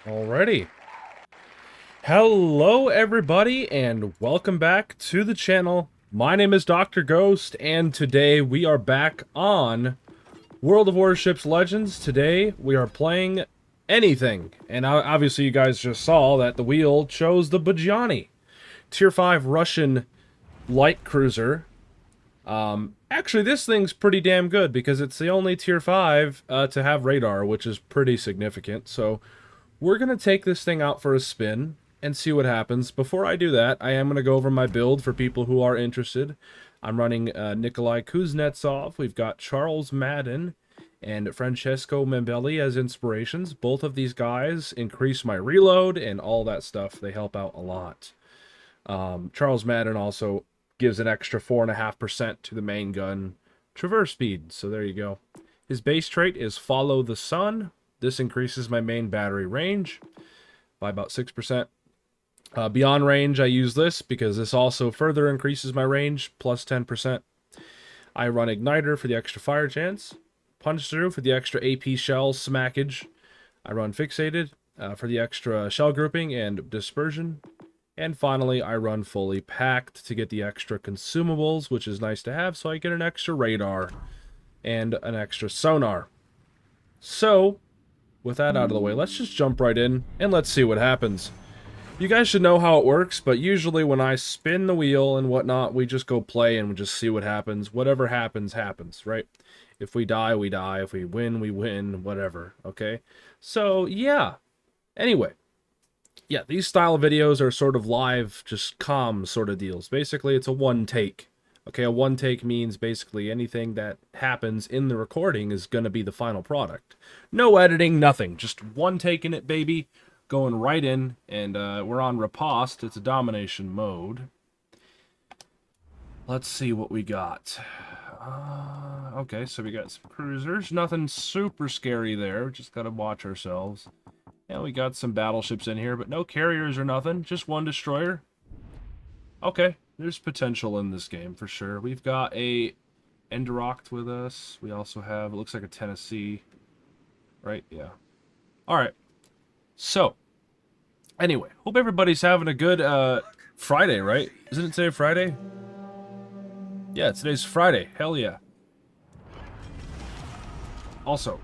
Alrighty. Hello everybody and welcome back to the channel. My name is Dr. Ghost and today we are back on World of Warships Legends. Today we are playing anything. And obviously you guys just saw that the wheel chose the BUDYONNY. Tier 5 Russian light cruiser. Actually this thing's pretty damn good because it's the only Tier 5 to have radar, which is pretty significant. So we're going to take this thing out for a spin and see what happens. Before I do that, I am going to go over my build for people who are interested. I'm running Nikolai Kuznetsov. We've got Charles Madden and Francesco Membelli as inspirations. Both of these guys increase my reload and all that stuff. They help out a lot. Charles Madden also gives an extra 4.5% to the main gun traverse speed. So there you go. His base trait is Follow the Sun. This increases my main battery range by about 6%. Beyond range, I use this because this also further increases my range, plus 10%. I run Igniter for the extra fire chance. Punch Through for the extra AP shell smackage. I run Fixated for the extra shell grouping and dispersion. And finally, I run Fully Packed to get the extra consumables, which is nice to have, so I get an extra radar and an extra sonar. So, with that out of the way, let's just jump right in and let's see what happens. You guys should know how it works, but usually when I spin the wheel and whatnot, we just go play and we just see what happens. Whatever happens, happens, right? If we die, we die. If we win, whatever, okay? So, yeah. Anyway. Yeah, these style of videos are sort of live, just calm sort of deals. Basically, it's a one take. Okay, a one take means basically anything that happens in the recording is going to be the final product. No editing, nothing. Just one take in it, baby. Going right in, and we're on Riposte. It's a domination mode. Let's see what we got. Okay, so we got some cruisers. Nothing super scary there. Just got to watch ourselves. And we got some battleships in here, but no carriers or nothing. Just one destroyer. Okay. There's potential in this game, for sure. We've got a Enderocht with us. We also have, it looks like a Tennessee. Right? Yeah. Alright. So, anyway. Hope everybody's having a good Friday, right? Isn't it today Friday? Yeah, today's Friday. Hell yeah. Also,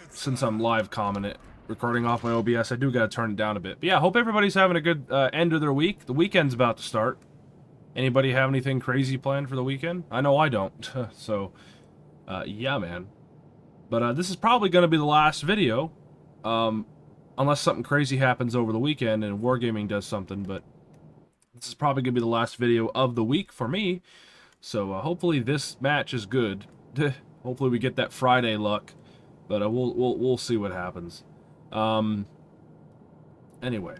since I'm live commenting, recording off my OBS, I do gotta turn it down a bit. But yeah, hope everybody's having a good end of their week. The weekend's about to start. Anybody have anything crazy planned for the weekend? I know I don't. So, yeah, man. But this is probably going to be the last video. Unless something crazy happens over the weekend and Wargaming does something. But this is probably going to be the last video of the week for me. So, hopefully this match is good. Hopefully we get that Friday luck. But we'll see what happens. Anyway.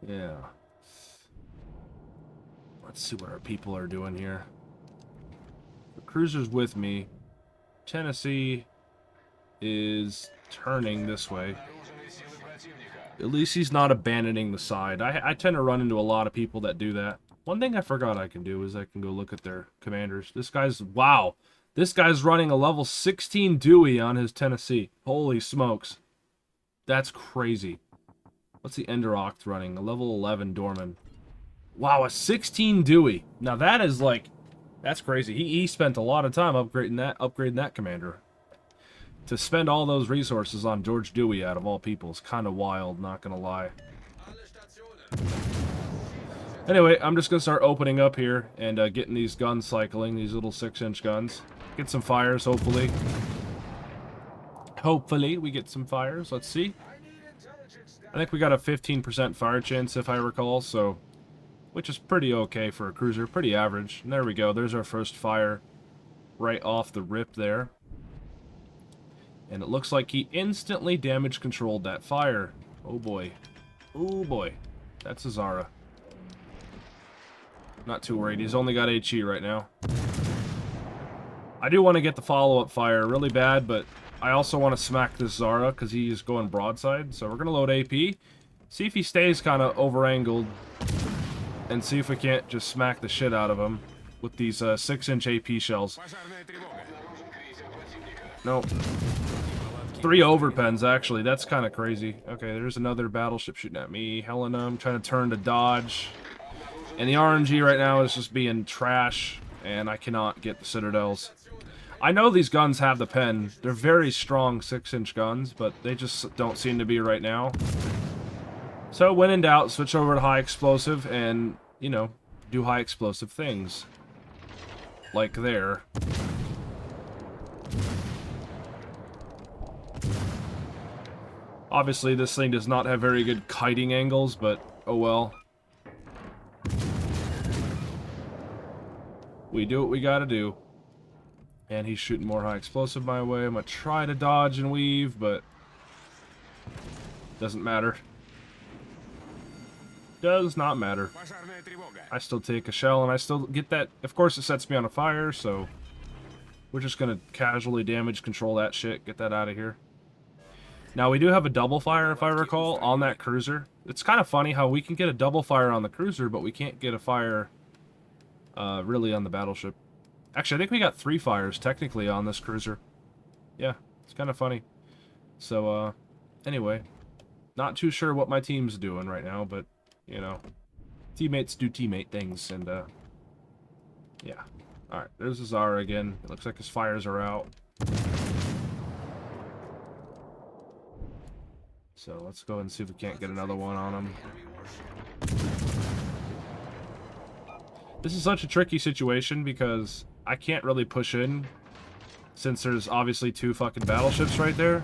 Yeah. Let's see what our people are doing here. The cruiser's with me. Tennessee is turning this way. At least he's not abandoning the side. I tend to run into a lot of people that do that. One thing I forgot I can do is I can go look at their commanders. This guy's... Wow! This guy's running a level 16 Dewey on his Tennessee. Holy smokes. That's crazy. What's the Enderocht running? A level 11 Dorman. Wow, a 16 Dewey. Now that is like... That's crazy. He spent a lot of time upgrading that commander. To spend all those resources on George Dewey out of all people is kind of wild, not gonna lie. Anyway, I'm just gonna start opening up here and getting these guns cycling, these little 6-inch guns. Get some fires, hopefully. Hopefully we get some fires. Let's see. I think we got a 15% fire chance, if I recall, so... Which is pretty okay for a cruiser. Pretty average. And there we go. There's our first fire. Right off the rip there. And it looks like he instantly damage controlled that fire. Oh boy. Oh boy. That's a Zara. Not too worried. He's only got HE right now. I do want to get the follow-up fire really bad, but I also want to smack this Zara because he's going broadside. So we're going to load AP. See if he stays kind of over-angled. And see if we can't just smack the shit out of him with these 6-inch AP shells. Nope. 3 overpens, actually. That's kind of crazy. Okay, there's another battleship shooting at me. Helena, I'm trying to turn to dodge. And the RNG right now is just being trash, and I cannot get the citadels. I know these guns have the pen. They're very strong 6-inch guns, but they just don't seem to be right now. So when in doubt, switch over to high explosive and, you know, do high explosive things. Like there. Obviously, this thing does not have very good kiting angles, but oh well. We do what we gotta do. And he's shooting more high explosive my way. I'm gonna try to dodge and weave, but doesn't matter. Does not matter. I still take a shell, and I still get that. Of course, it sets me on a fire, so we're just gonna casually damage control that shit. Get that out of here. Now, we do have a double fire, if I recall, on that cruiser. It's kind of funny how we can get a double fire on the cruiser, but we can't get a fire really on the battleship. Actually, I think we got 3 fires, technically, on this cruiser. Yeah, it's kind of funny. So, anyway. Not too sure what my team's doing right now, but, you know. Teammates do teammate things, and, yeah. Alright, there's the Zara again. It looks like his fires are out. So let's go ahead and see if we can't get another one on him. This is such a tricky situation because I can't really push in since there's obviously 2 fucking battleships right there.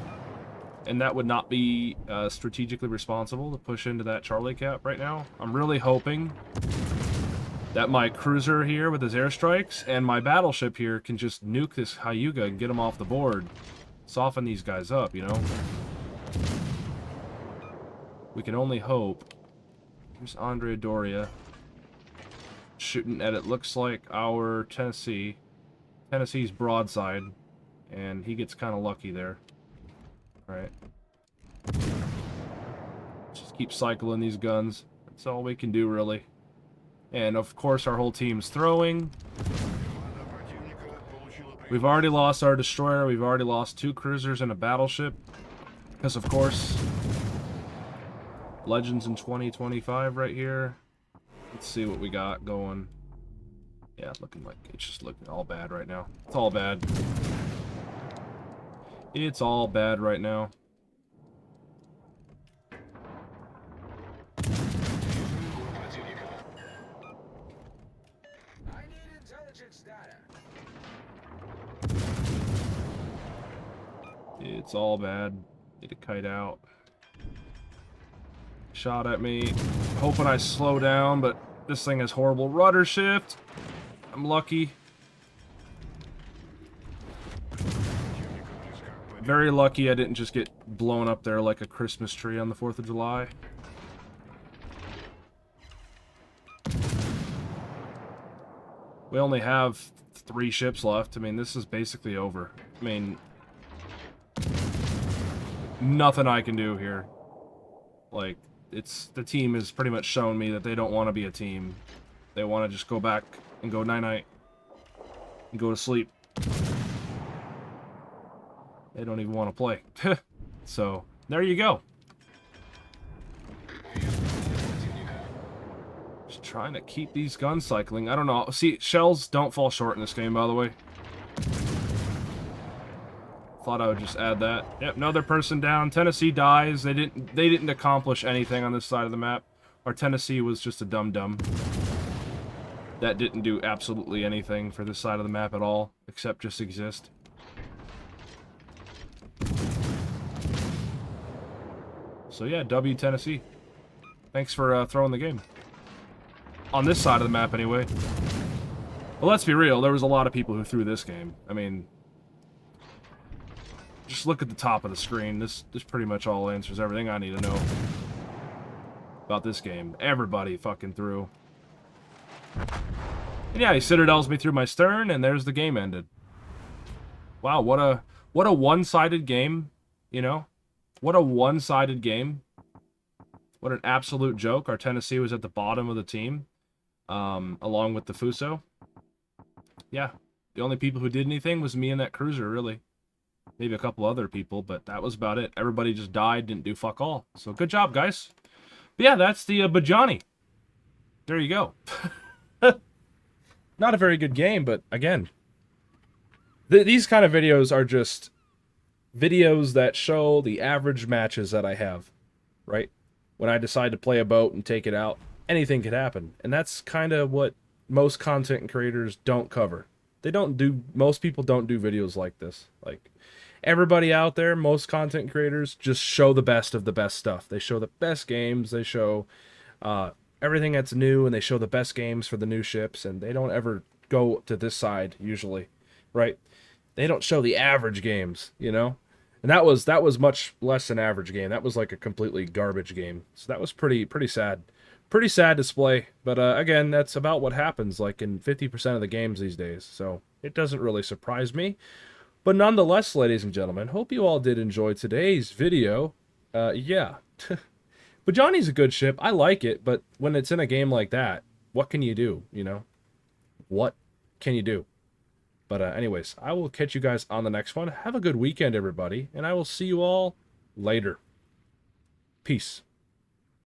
And that would not be strategically responsible to push into that Charlie cap right now. I'm really hoping that my cruiser here with his airstrikes and my battleship here can just nuke this Hyuga and get him off the board. Soften these guys up, you know? We can only hope. Here's Andrea Doria. Shooting at it looks like our Tennessee. Tennessee's broadside. And he gets kind of lucky there. Alright. Just keep cycling these guns. That's all we can do, really. And, of course, our whole team's throwing. We've already lost our destroyer. We've already lost 2 cruisers and a battleship. Because, of course... Legends in 2025 right here. Let's see what we got going. Yeah, looking like it's just looking all bad right now. It's all bad. It's all bad right now. It's all bad. Need to kite out. Shot at me. Hoping I slow down, but this thing has horrible rudder shift. I'm lucky. Very lucky I didn't just get blown up there like a Christmas tree on the 4th of July. We only have 3 ships left. I mean, this is basically over. I mean, nothing I can do here. Like, the team has pretty much shown me that they don't want to be a team. They want to just go back and go night-night and go to sleep. They don't even want to play. So, there you go. Just trying to keep these guns cycling. I don't know. See, shells don't fall short in this game, by the way. Thought I would just add that. Yep, another person down. Tennessee dies. They didn't accomplish anything on this side of the map. Our Tennessee was just a dum-dum. That didn't do absolutely anything for this side of the map at all, except just exist. So yeah, W Tennessee. Thanks for throwing the game. On this side of the map, anyway. Well, let's be real. There was a lot of people who threw this game. I mean... Just look at the top of the screen. This pretty much all answers everything I need to know about this game. Everybody fucking threw. And yeah, he citadels me through my stern, and there's the game ended. Wow, what a one-sided game, you know? What a one-sided game. What an absolute joke. Our Tennessee was at the bottom of the team, along with the Fuso. Yeah, the only people who did anything was me and that cruiser, really. maybe a couple other people, but that was about it. Everybody just died, didn't do fuck all. So good job, guys. But yeah, that's the BUDYONNY. There you go. Not a very good game, but again, these kind of videos are just videos that show the average matches that I have, right? When I decide to play a boat and take it out, anything could happen. And that's kind of what most content creators don't cover. Most people don't do videos like this. Like, everybody out there, most content creators just show the best of the best stuff. They show the best games, they show everything that's new, and they show the best games for the new ships, and they don't ever go to this side, usually, right? They don't show the average games, you know? And that was much less than average game. That was like a completely garbage game. So that was pretty sad. Pretty sad display. But again, that's about what happens like in 50% of the games these days. So it doesn't really surprise me. But nonetheless, ladies and gentlemen, hope you all did enjoy today's video. Yeah. But Johnny's a good ship. I like it, but when it's in a game like that, what can you do, you know? What can you do? But anyways, I will catch you guys on the next one. Have a good weekend, everybody, and I will see you all later. Peace.